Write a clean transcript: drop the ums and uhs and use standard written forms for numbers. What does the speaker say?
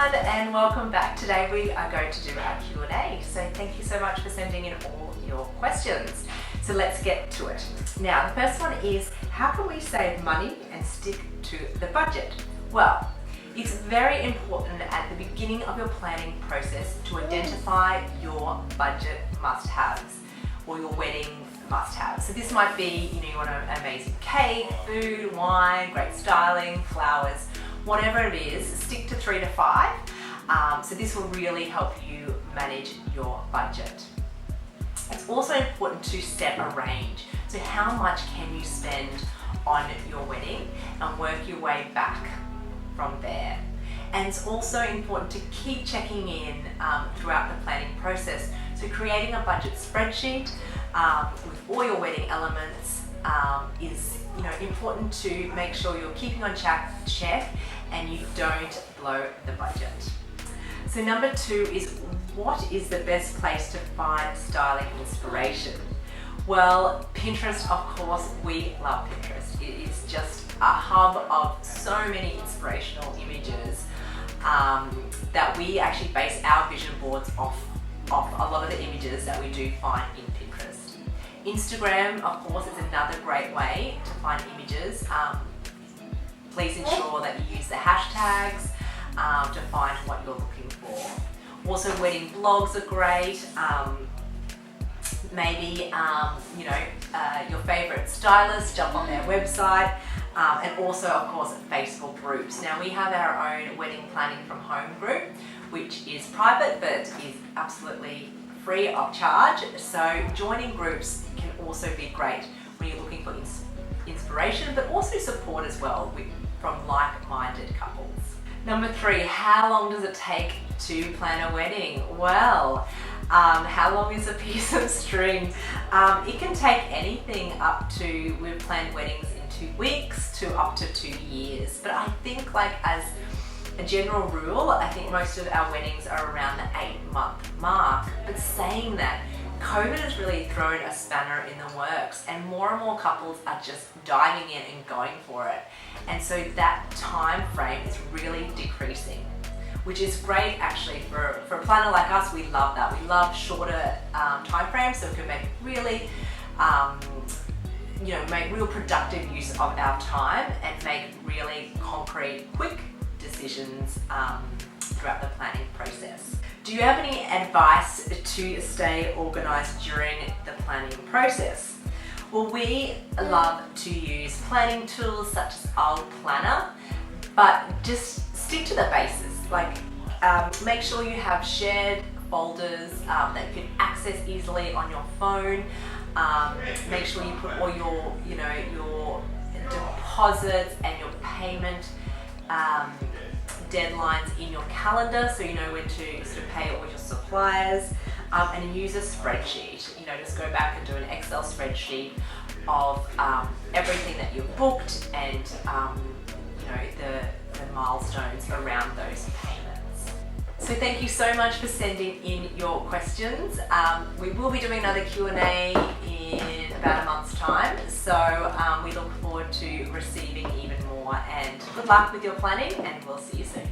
everyone, and welcome back. Today we are going to do our Q&A. So thank you so much for sending in all your questions. So let's get to it. Now the first one is, how can we save money and stick to the budget? Well, it's very important at the beginning of your planning process to identify your budget must-haves or your wedding must-haves. So this might be, you want an amazing cake, food, wine, great styling, flowers, whatever it is. Stick to 3 to 5. So this will really help you manage your budget. It's also important to set a range. So how much can you spend on your wedding and work your way back from there. And it's also important to keep checking in throughout the planning process. So creating a budget spreadsheet with all your wedding elements is important to make sure you're keeping on check and you don't blow the budget. So number 2 is, what is the best place to find styling inspiration? Well, Pinterest, of course. We love Pinterest. It is just a hub of so many inspirational images that we actually base our vision boards off a lot of the images that we do find in Pinterest. Instagram, of course, is another great way to find images. Please ensure that you use the hashtags to find what you're looking for. Also, wedding blogs are great. Maybe your favorite stylist, jump on their website, and also, of course, Facebook groups. Now we have our own wedding planning from home group, which is private but is absolutely free of charge. So joining groups can also be great when you're looking for inspiration, but also support as well from like-minded couples. Number 3, how long does it take to plan a wedding? Well, how long is a piece of string? It can take anything up to, we've planned weddings in 2 weeks to up to 2 years. But I think, as a general rule, I think most of our weddings are around the 8-month mark. But saying that, COVID has really thrown a spanner in the works, and more couples are just diving in and going for it. And so that time frame is really decreasing, which is great actually for a planner like us. We love that. We love shorter time frames, so we can make really, make real productive use of our time and make really concrete, quick decisions throughout the planning process. Do you have any advice to stay organized during the planning process? Well, we love to use planning tools such as Old Planner, but just stick to the basis. Make sure you have shared folders that you can access easily on your phone. Make sure you put all your, your deposits and your payment deadlines in your calendar, so you know when to sort of pay all your suppliers, and use a spreadsheet. Just go back and do an Excel spreadsheet of everything that you've booked and the milestones around those payments. So thank you so much for sending in your questions. We will be doing another Q&A in about a month's time, so we look forward to receiving even more, and good luck with your planning, and we'll see you soon.